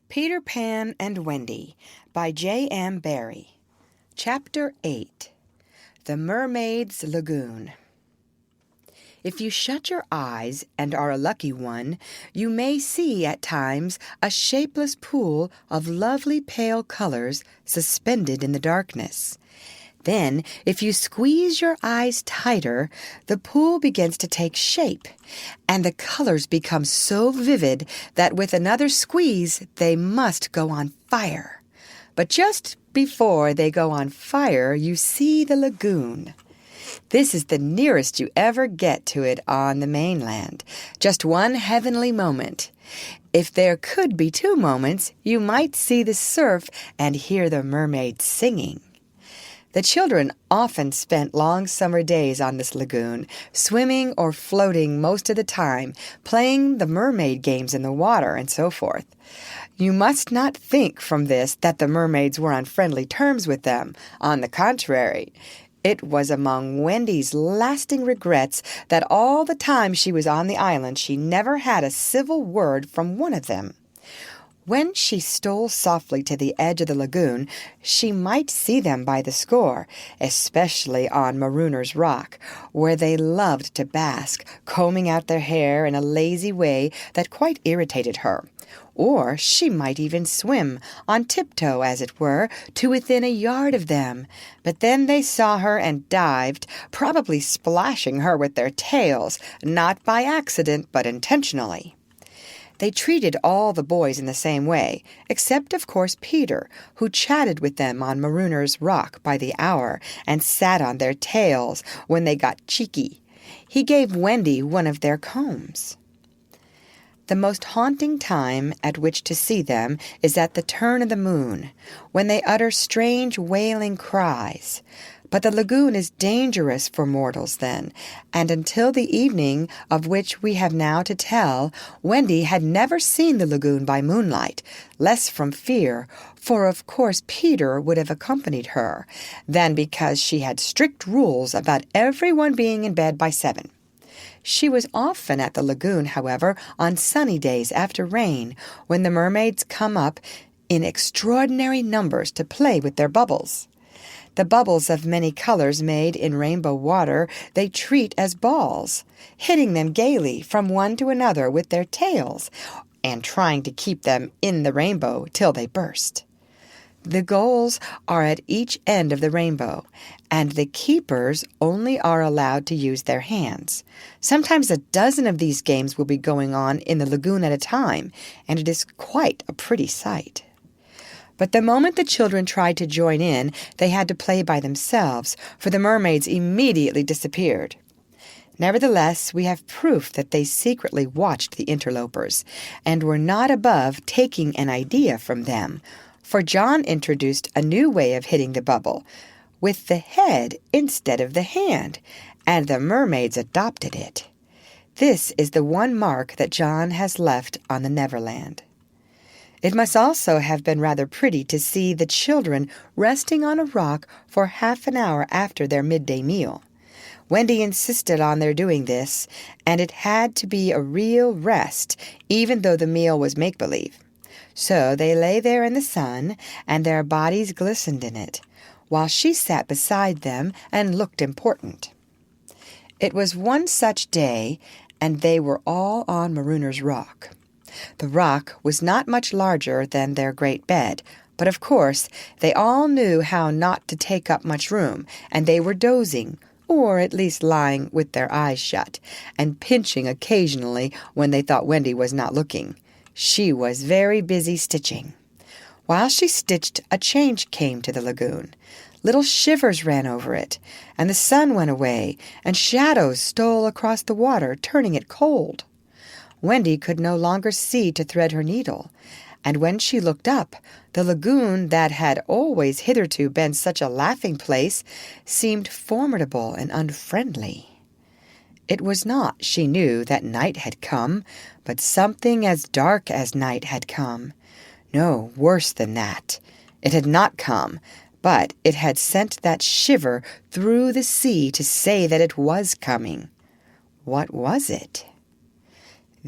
Peter Pan and Wendy by J.M. Barrie. Chapter 8. The Mermaid's Lagoon. If you shut your eyes and are a lucky one, you may see at times a shapeless pool of lovely pale colors suspended in the darkness. Then, if you squeeze your eyes tighter, the pool begins to take shape, and the colors become so vivid that with another squeeze they must go on fire. But just before they go on fire, you see the lagoon. This is the nearest you ever get to it on the mainland, just one heavenly moment. If there could be two moments, you might see the surf and hear the mermaids singing. The children often spent long summer days on this lagoon, swimming or floating most of the time, playing the mermaid games in the water, and so forth. You must not think from this that the mermaids were on friendly terms with them. On the contrary, it was among Wendy's lasting regrets that all the time she was on the island she never had a civil word from one of them. When she stole softly to the edge of the lagoon, she might see them by the score, especially on Marooner's Rock, where they loved to bask, combing out their hair in a lazy way that quite irritated her. Or she might even swim, on tiptoe as it were, to within a yard of them. But then they saw her and dived, probably splashing her with their tails, not by accident but intentionally. They treated all the boys in the same way, except, of course, Peter, who chatted with them on Marooner's Rock by the hour and sat on their tails when they got cheeky. He gave Wendy one of their combs. The most haunting time at which to see them is at the turn of the moon, when they utter strange wailing cries. But the lagoon is dangerous for mortals then, and until the evening of which we have now to tell, Wendy had never seen the lagoon by moonlight, less from fear, for of course Peter would have accompanied her, than because she had strict rules about everyone being in bed by 7. She was often at the lagoon, however, on sunny days after rain, when the mermaids come up in extraordinary numbers to play with their bubbles. The bubbles of many colors made in rainbow water they treat as balls, hitting them gaily from one to another with their tails, and trying to keep them in the rainbow till they burst. The goals are at each end of the rainbow, and the keepers only are allowed to use their hands. Sometimes a dozen of these games will be going on in the lagoon at a time, and it is quite a pretty sight. But the moment the children tried to join in, they had to play by themselves, for the mermaids immediately disappeared. Nevertheless, we have proof that they secretly watched the interlopers, and were not above taking an idea from them, for John introduced a new way of hitting the bubble, with the head instead of the hand, and the mermaids adopted it. This is the one mark that John has left on the Neverland. It must also have been rather pretty to see the children resting on a rock for half an hour after their midday meal. Wendy insisted on their doing this, and it had to be a real rest, even though the meal was make-believe. So they lay there in the sun, and their bodies glistened in it, while she sat beside them and looked important. It was one such day, and they were all on Marooner's Rock. The rock was not much larger than their great bed, but of course they all knew how not to take up much room, and they were dozing, or at least lying with their eyes shut, and pinching occasionally when they thought Wendy was not looking. She was very busy stitching. While she stitched, a change came to the lagoon. Little shivers ran over it, and the sun went away, and shadows stole across the water, turning it cold. Wendy could no longer see to thread her needle, and when she looked up, the lagoon that had always hitherto been such a laughing place seemed formidable and unfriendly. It was not, she knew, that night had come, but something as dark as night had come. No, worse than that. It had not come, but it had sent that shiver through the sea to say that it was coming. What was it?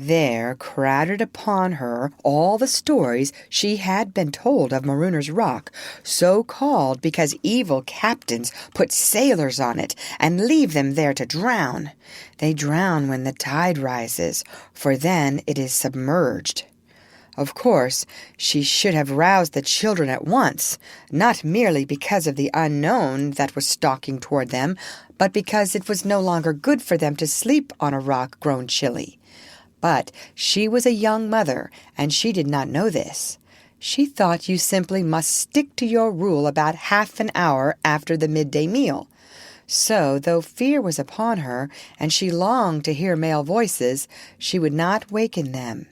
There crowded upon her all the stories she had been told of Marooner's Rock, so called because evil captains put sailors on it and leave them there to drown. They drown when the tide rises, for then it is submerged. Of course, she should have roused the children at once, not merely because of the unknown that was stalking toward them, but because it was no longer good for them to sleep on a rock grown chilly. But she was a young mother, and she did not know this. She thought you simply must stick to your rule about half an hour after the midday meal. So, though fear was upon her, and she longed to hear male voices, she would not waken them.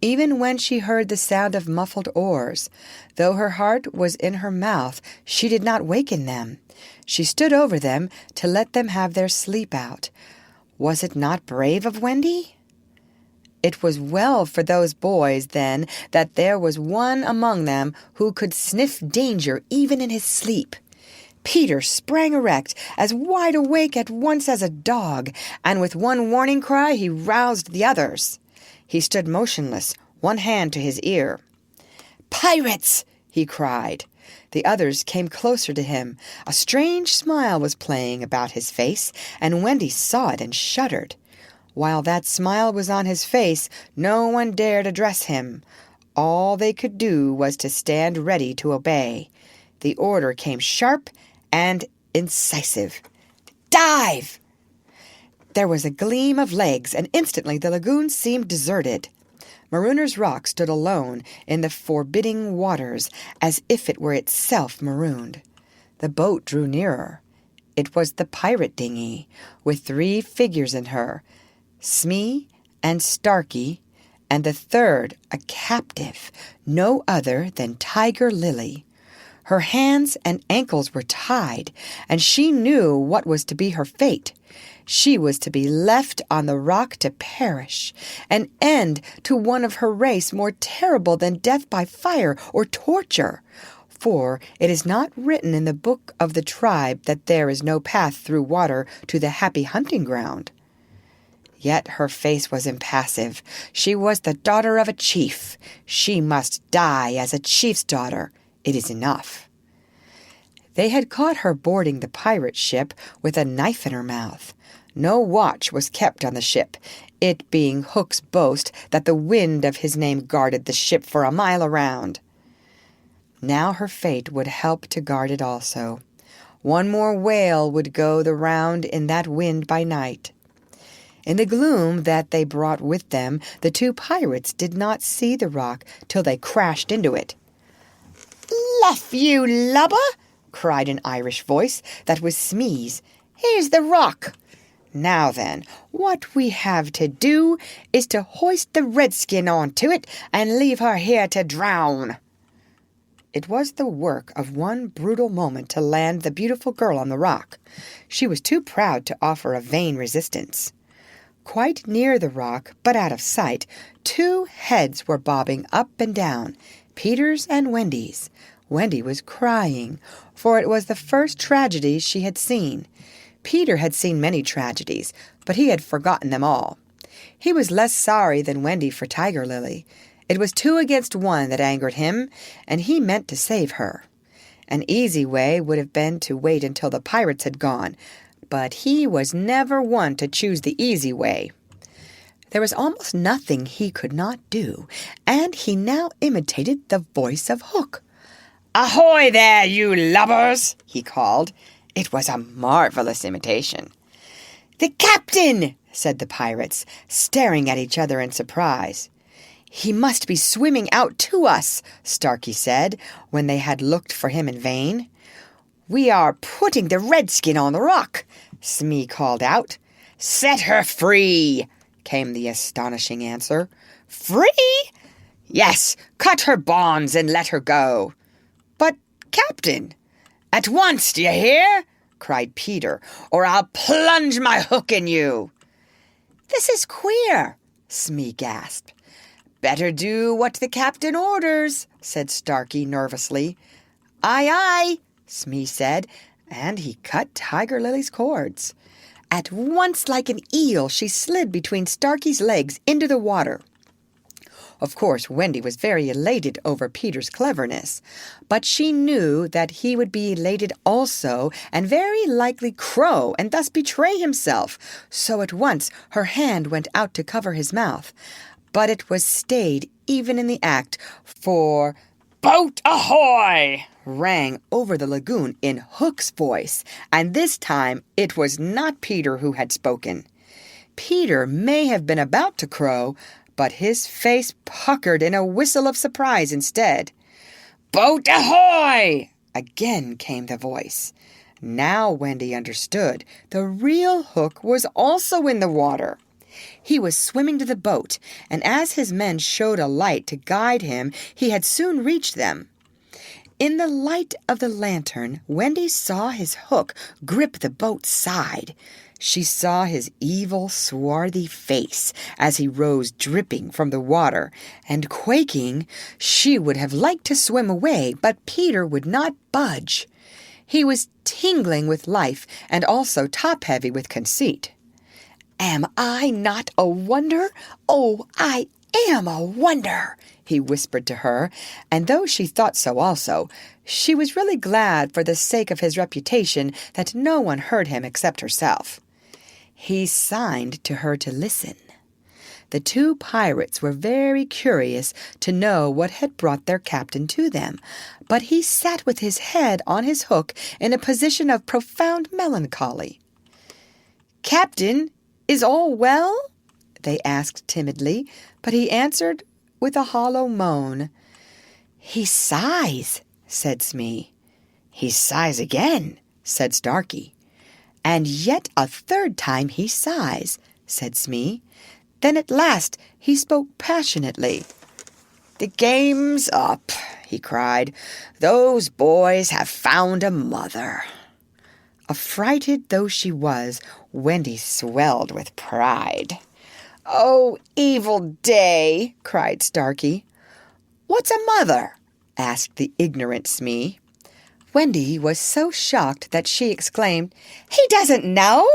Even when she heard the sound of muffled oars, though her heart was in her mouth, she did not waken them. She stood over them to let them have their sleep out. Was it not brave of Wendy? It was well for those boys, then, that there was one among them who could sniff danger even in his sleep. Peter sprang erect, as wide awake at once as a dog, and with one warning cry he roused the others. He stood motionless, one hand to his ear. "Pirates!" he cried. The others came closer to him. A strange smile was playing about his face, and Wendy saw it and shuddered. While that smile was on his face, no one dared address him. All they could do was to stand ready to obey. The order came sharp and incisive. "Dive!" There was a gleam of legs, and instantly the lagoon seemed deserted. Marooner's Rock stood alone in the forbidding waters, as if it were itself marooned. The boat drew nearer. It was the pirate dinghy, with 3 figures in her, Smee and Starkey, and the third a captive, no other than Tiger Lily. Her hands and ankles were tied, and she knew what was to be her fate. She was to be left on the rock to perish, an end to one of her race more terrible than death by fire or torture. For it is not written in the book of the tribe that there is no path through water to the happy hunting ground. Yet her face was impassive. She was the daughter of a chief. She must die as a chief's daughter. It is enough. They had caught her boarding the pirate ship with a knife in her mouth. No watch was kept on the ship, it being Hook's boast that the wind of his name guarded the ship for a mile around. Now her fate would help to guard it also. One more whale would go the round in that wind by night. In the gloom that they brought with them, the 2 pirates did not see the rock till they crashed into it. "Luff, you lubber!" cried an Irish voice that was Smee's. "Here's the rock. Now then, what we have to do is to hoist the redskin onto it and leave her here to drown." It was the work of one brutal moment to land the beautiful girl on the rock. She was too proud to offer a vain resistance. Quite near the rock, but out of sight, 2 heads were bobbing up and down, Peter's and Wendy's. Wendy was crying, for it was the first tragedy she had seen. Peter had seen many tragedies, but he had forgotten them all. He was less sorry than Wendy for Tiger Lily. It was 2 against 1 that angered him, and he meant to save her. An easy way would have been to wait until the pirates had gone, but he was never one to choose the easy way. There was almost nothing he could not do, and he now imitated the voice of Hook. "Ahoy there, you lubbers!" he called. It was a marvelous imitation. "The captain!" said the pirates, staring at each other in surprise. "He must be swimming out to us," Starkey said, when they had looked for him in vain. "We are putting the redskin on the rock," Smee called out. "Set her free," came the astonishing answer. "Free?" "Yes, cut her bonds and let her go." "But, Captain—" "At once, d'ye hear?" cried Peter, "or I'll plunge my hook in you." "This is queer," Smee gasped. "Better do what the captain orders," said Starkey nervously. "Aye, aye," Smee said, and he cut Tiger Lily's cords. At once, like an eel, she slid between Starkey's legs into the water. Of course, Wendy was very elated over Peter's cleverness, but she knew that he would be elated also and very likely crow and thus betray himself. So at once her hand went out to cover his mouth, but it was stayed even in the act, for "Boat ahoy!" rang over the lagoon in Hook's voice, and this time it was not Peter who had spoken. Peter may have been about to crow, but his face puckered in a whistle of surprise instead. "Boat ahoy!" again came the voice. Now Wendy understood. The real Hook was also in the water. He was swimming to the boat, and as his men showed a light to guide him, he had soon reached them. In the light of the lantern, Wendy saw his hook grip the boat's side. She saw his evil, swarthy face as he rose dripping from the water, and quaking, she would have liked to swim away, but Peter would not budge. He was tingling with life and also top-heavy with conceit. "Am I not a wonder? Oh, I am a wonder," he whispered to her, and though she thought so also, she was really glad for the sake of his reputation that no one heard him except herself. He signed to her to listen. The two pirates were very curious to know what had brought their captain to them, but he sat with his head on his hook in a position of profound melancholy. "Captain, is all well?" they asked timidly, but he answered with a hollow moan. "He sighs," said Smee. "He sighs again," said Starkey. "And yet a third time he sighs," said Smee. Then at last he spoke passionately. "The game's up," he cried. "Those boys have found a mother." Affrighted though she was, Wendy swelled with pride. "Oh, evil day!" cried Starkey. "What's a mother?" asked the ignorant Smee. Wendy was so shocked that she exclaimed, "He doesn't know!"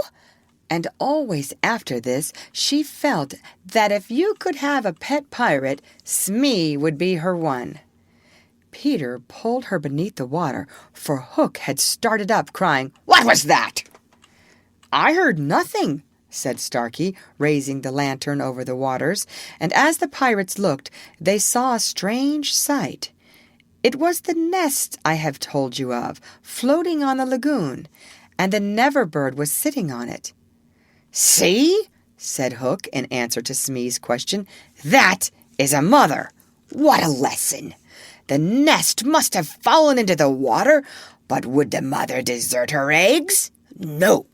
And always after this she felt that if you could have a pet pirate, Smee would be her one. Peter pulled her beneath the water, for Hook had started up, crying, "What was that?" "I heard nothing," said Starkey, raising the lantern over the waters, and as the pirates looked, they saw a strange sight. It was the nest I have told you of, floating on the lagoon, and the Never-bird was sitting on it. "See," said Hook in answer to Smee's question, "that is a mother. What a lesson! The nest must have fallen into the water, but would the mother desert her eggs? No."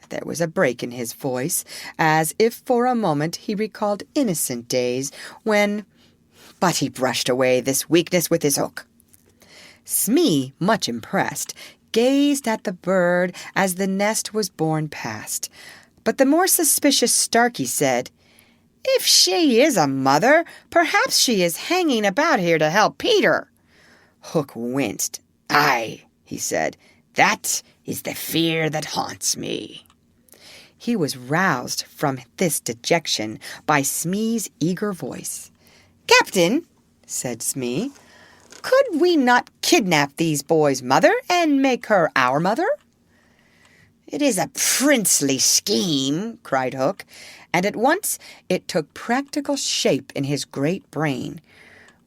There was a break in his voice, as if for a moment he recalled innocent days when... But he brushed away this weakness with his hook. Smee, much impressed, gazed at the bird as the nest was borne past. But the more suspicious Starkey said, "If she is a mother, perhaps she is hanging about here to help Peter." Hook winced. "Aye," he said, "that is the fear that haunts me." He was roused from this dejection by Smee's eager voice. "Captain," said Smee, "could we not kidnap these boys' mother and make her our mother?" "It is a princely scheme," cried Hook, and at once it took practical shape in his great brain.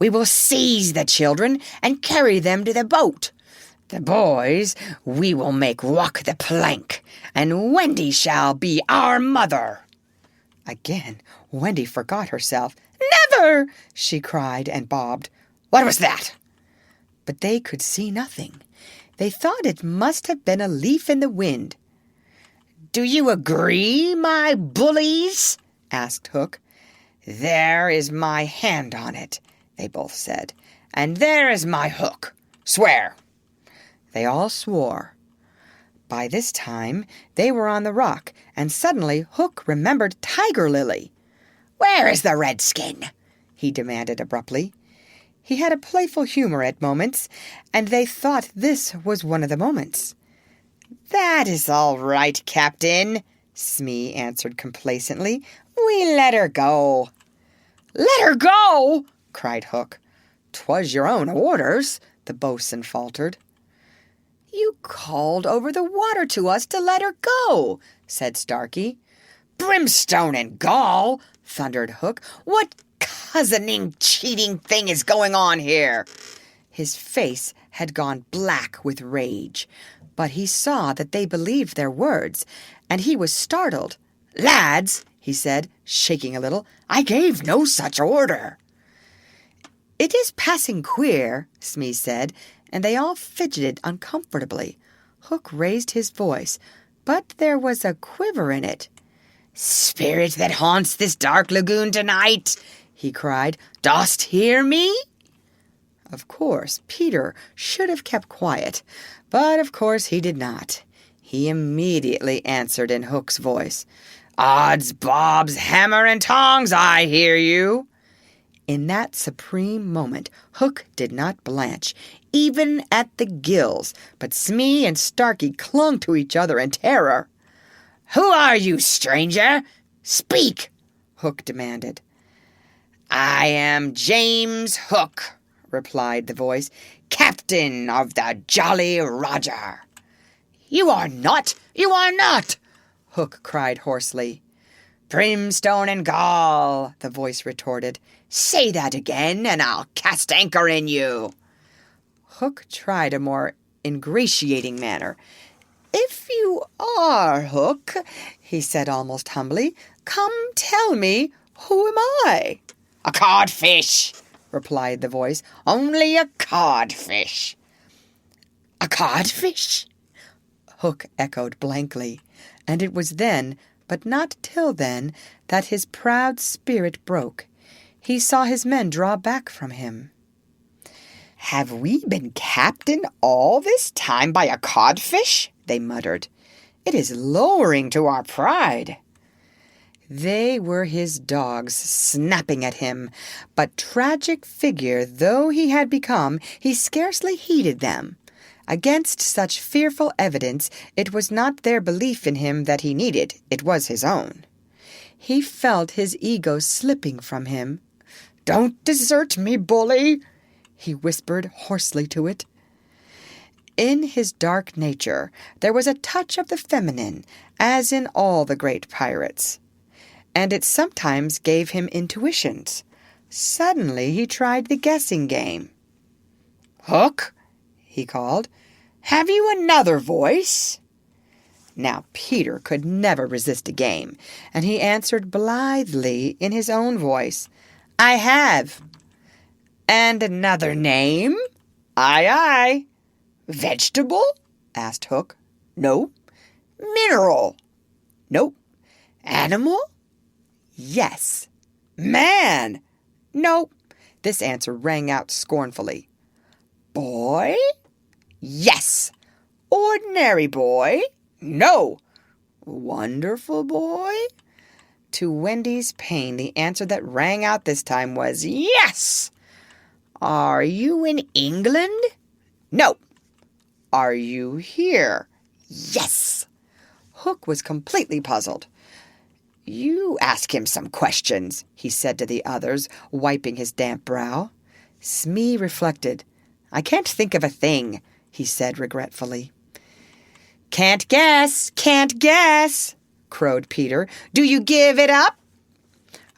"We will seize the children and carry them to the boat. The boys we will make walk the plank, and Wendy shall be our mother." Again Wendy forgot herself. "Never!" she cried and bobbed. "What was that?" But they could see nothing. They thought it must have been a leaf in the wind. "Do you agree, my bullies?" asked Hook. "There is my hand on it," they both said, "and there is my hook. Swear." They all swore. By this time they were on the rock, and suddenly Hook remembered Tiger Lily. "Where is the redskin?" he demanded abruptly. He had a playful humor at moments, and they thought this was one of the moments. "That is all right, Captain," Smee answered complacently. "We let her go." "Let her go!" cried Hook. "'Twas your own orders," the boatswain faltered. "You called over the water to us to let her go," said Starkey. "Brimstone and gall!" thundered Hook. "What cozening, cheating thing is going on here?" His face had gone black with rage, but he saw that they believed their words, and he was startled. "Lads," he said, shaking a little, "I gave no such order." "It is passing queer," Smee said, and they all fidgeted uncomfortably. Hook raised his voice, but there was a quiver in it. "Spirit that haunts this dark lagoon tonight," he cried, "dost hear me?" Of course, Peter should have kept quiet, but of course he did not. He immediately answered in Hook's voice, "Odds bobs, hammer and tongs, I hear you." In that supreme moment, Hook did not blanch, even at the gills, but Smee and Starkey clung to each other in terror. "Who are you, stranger? Speak!" Hook demanded. "I am James Hook," replied the voice, "captain of the Jolly Roger." "You are not! You are not!" Hook cried hoarsely. "Brimstone and gall," the voice retorted. "Say that again, and I'll cast anchor in you." Hook tried a more ingratiating manner. "If you are Hook," he said almost humbly, "come tell me, who am I?" "A codfish," replied the voice. "Only a codfish." "A codfish?" Hook echoed blankly, and it was then, but not till then, that his proud spirit broke. He saw his men draw back from him. "Have we been captained all this time by a codfish?" they muttered. "It is lowering to our pride." They were his dogs, snapping at him, but tragic figure though he had become, he scarcely heeded them. Against such fearful evidence, it was not their belief in him that he needed, it was his own. He felt his ego slipping from him. "Don't desert me, bully," he whispered hoarsely to it. In his dark nature there was a touch of the feminine, as in all the great pirates, and it sometimes gave him intuitions. Suddenly he tried the guessing game. "Hook," he called, "have you another voice?" Now Peter could never resist a game, and he answered blithely in his own voice, "I have." "And another name?" "Aye, aye." "Vegetable?" asked Hook. "No." "Mineral?" "No." "Animal?" "Yes." "Man?" "No." This answer rang out scornfully. "Boy?" "Yes." "Ordinary boy?" "No." "Wonderful boy?" To Wendy's pain, the answer that rang out this time was yes. "Are you in England?" "No." "Are you here?" "Yes." Hook was completely puzzled. "You ask him some questions," he said to the others, wiping his damp brow. Smee reflected. "I can't think of a thing," he said regretfully. "Can't guess, crowed Peter. "Do you give it up?"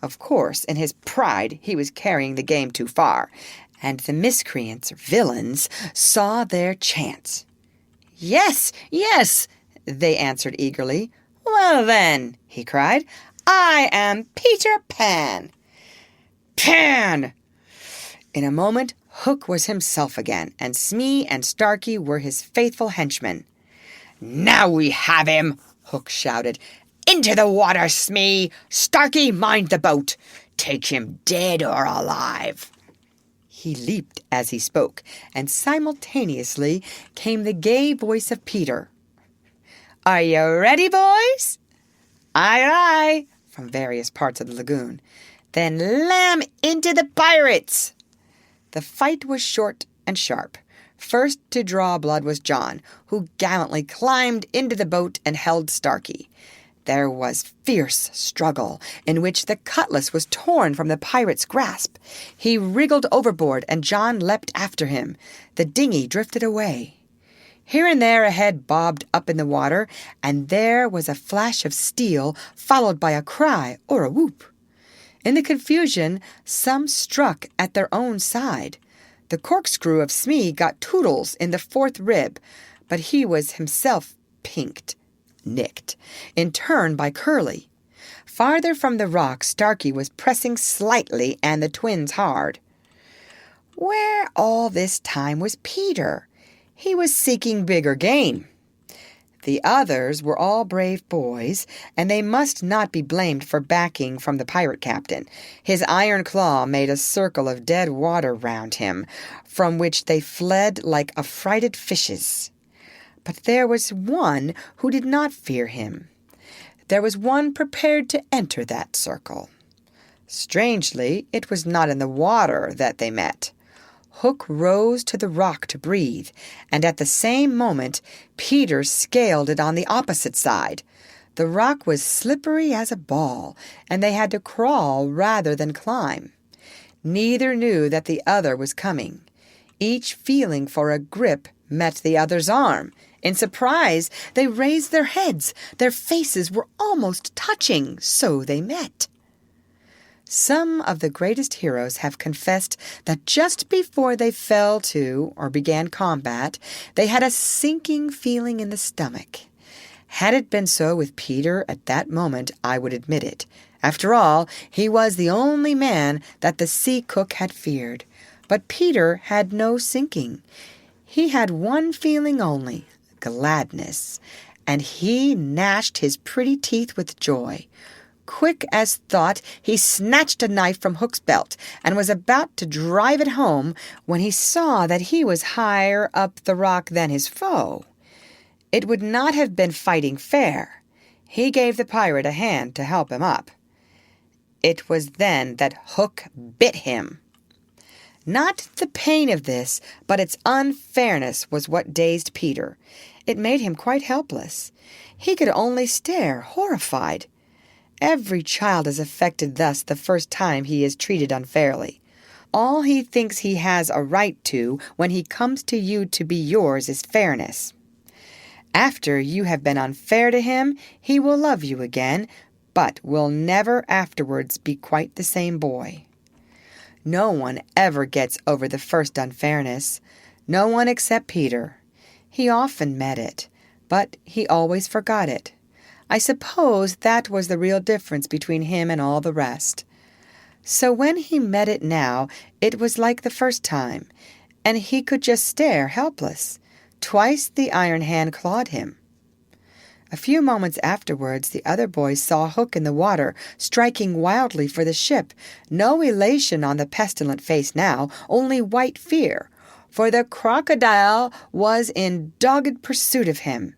Of course, in his pride, he was carrying the game too far, and the miscreants, villains, saw their chance. "Yes, yes," they answered eagerly. "Well then," he cried, "I am Peter Pan." "Pan!" In a moment, Hook was himself again, and Smee and Starkey were his faithful henchmen. "Now we have him!" Hook shouted. "Into the water, Smee! Starkey, mind the boat! Take him dead or alive!" He leaped as he spoke, and simultaneously came the gay voice of Peter. "Are you ready, boys?" "Aye, aye," from various parts of the lagoon. "Then lam into the pirates!" The fight was short and sharp. First to draw blood was John, who gallantly climbed into the boat and held Starkey. There was fierce struggle, in which the cutlass was torn from the pirate's grasp. He wriggled overboard, and John leapt after him. The dinghy drifted away. Here and there a head bobbed up in the water, and there was a flash of steel, followed by a cry or a whoop. In the confusion, some struck at their own side. The corkscrew of Smee got Toodles in the fourth rib, but he was himself nicked, in turn by Curly. Farther from the rock, Starkey was pressing slightly and the twins hard. Where all this time was Peter? He was seeking bigger game. The others were all brave boys, and they must not be blamed for backing from the pirate captain. His iron claw made a circle of dead water round him, from which they fled like affrighted fishes. But there was one who did not fear him. There was one prepared to enter that circle. Strangely, it was not in the water that they met. Hook rose to the rock to breathe, and at the same moment Peter scaled it on the opposite side. The rock was slippery as a ball, and they had to crawl rather than climb. Neither knew that the other was coming. Each feeling for a grip met the other's arm. In surprise, they raised their heads. Their faces were almost touching, so they met. Some of the greatest heroes have confessed that just before they fell to or began combat, they had a sinking feeling in the stomach. Had it been so with Peter at that moment, I would admit it. After all, he was the only man that the sea cook had feared. But Peter had no sinking. He had one feeling only, gladness, and he gnashed his pretty teeth with joy. Quick as thought, he snatched a knife from Hook's belt and was about to drive it home when he saw that he was higher up the rock than his foe. It would not have been fighting fair. He gave the pirate a hand to help him up. It was then that Hook bit him. Not the pain of this, but its unfairness was what dazed Peter. It made him quite helpless. He could only stare, horrified. Every child is affected thus the first time he is treated unfairly. All he thinks he has a right to when he comes to you to be yours is fairness. After you have been unfair to him, he will love you again, but will never afterwards be quite the same boy. No one ever gets over the first unfairness. No one except Peter. He often met it, but he always forgot it. I suppose that was the real difference between him and all the rest. So when he met it now, it was like the first time, and he could just stare helpless. Twice the iron hand clawed him. A few moments afterwards, the other boys saw Hook in the water, striking wildly for the ship. No elation on the pestilent face now, only white fear, for the crocodile was in dogged pursuit of him.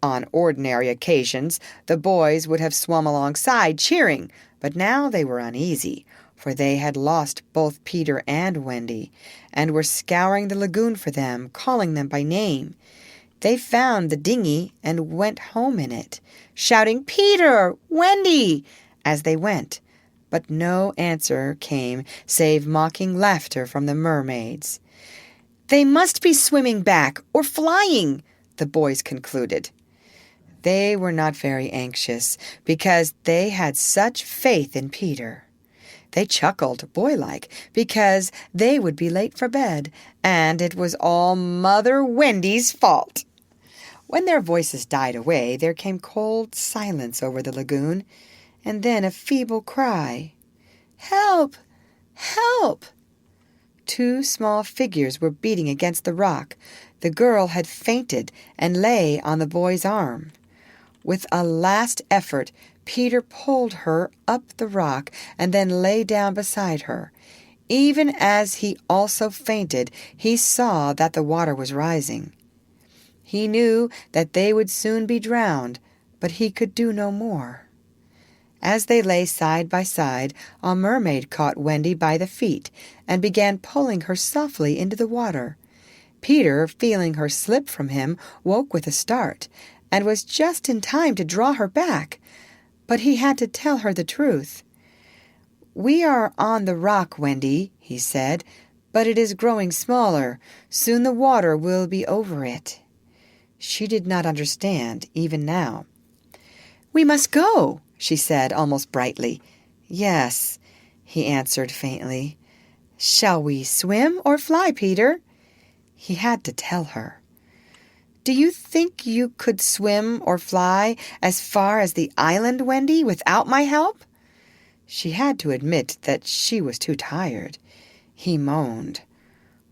On ordinary occasions, the boys would have swum alongside, cheering, but now they were uneasy, for they had lost both Peter and Wendy, and were scouring the lagoon for them, calling them by name. They found the dinghy and went home in it, shouting, "Peter! Wendy!" as they went, but no answer came save mocking laughter from the mermaids. "They must be swimming back, or flying," the boys concluded. They were not very anxious, because they had such faith in Peter. They chuckled, boylike, because they would be late for bed, and it was all Mother Wendy's fault. When their voices died away, there came cold silence over the lagoon, and then a feeble cry. "Help! Help!" Two small figures were beating against the rock. The girl had fainted and lay on the boy's arm. With a last effort, Peter pulled her up the rock and then lay down beside her. Even as he also fainted, he saw that the water was rising. He knew that they would soon be drowned, but he could do no more. As they lay side by side, a mermaid caught Wendy by the feet and began pulling her softly into the water. Peter, feeling her slip from him, woke with a start, and was just in time to draw her back. But he had to tell her the truth. "We are on the rock, Wendy," he said, "but it is growing smaller. Soon the water will be over it." She did not understand, even now. "We must go," she said, almost brightly. "Yes," he answered faintly. "Shall we swim or fly, Peter?" He had to tell her. "Do you think you could swim or fly as far as the island, Wendy, without my help?" She had to admit that she was too tired. He moaned.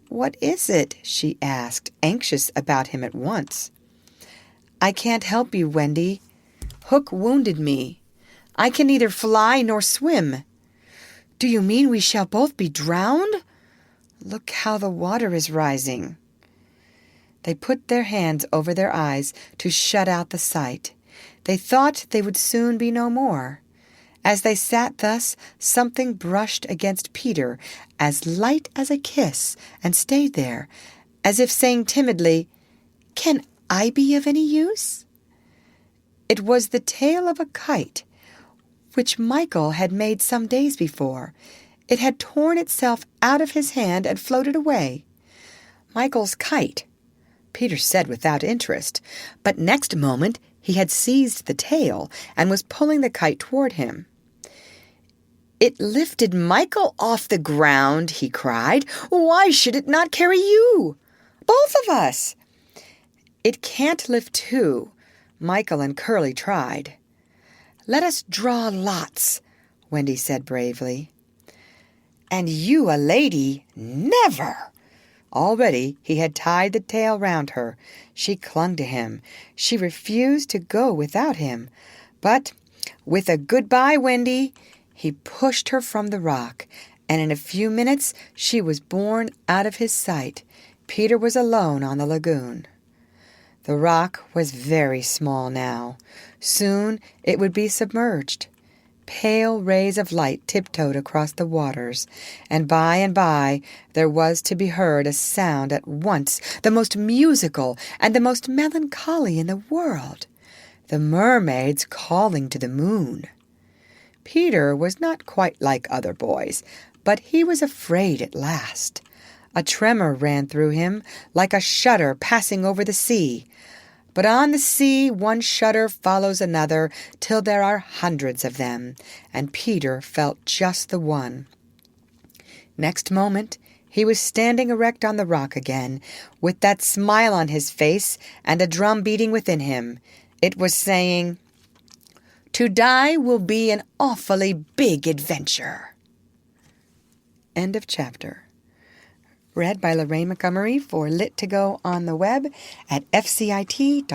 "What is it?" she asked, anxious about him at once. "I can't help you, Wendy. Hook wounded me. I can neither fly nor swim." "Do you mean we shall both be drowned? Look how the water is rising." They put their hands over their eyes to shut out the sight. They thought they would soon be no more. As they sat thus, something brushed against Peter, as light as a kiss, and stayed there, as if saying timidly, "Can I be of any use?" It was the tail of a kite, which Michael had made some days before. It had torn itself out of his hand and floated away. Michael's kite, Peter said without interest, but next moment he had seized the tail and was pulling the kite toward him. "It lifted Michael off the ground," he cried. "Why should it not carry you? Both of us." "It can't lift two." Michael and Curly tried. "Let us draw lots," Wendy said bravely. "And you a lady? Never!" Already he had tied the tail round her. She clung to him. She refused to go without him. But with a "Goodbye, Wendy," he pushed her from the rock, and in a few minutes she was borne out of his sight. Peter was alone on the lagoon. The rock was very small now. Soon it would be submerged. Pale rays of light tiptoed across the waters, and by there was to be heard a sound at once the most musical and the most melancholy in the world, the mermaids calling to the moon. Peter was not quite like other boys, but he was afraid at last. A tremor ran through him, like a shudder passing over the sea. But on the sea one shudder follows another till there are hundreds of them, and Peter felt just the one. Next moment he was standing erect on the rock again, with that smile on his face and a drum beating within him. It was saying, "To die will be an awfully big adventure." End of chapter. Read by Lorraine Montgomery for Lit2Go on the web at fcit.usf.edu.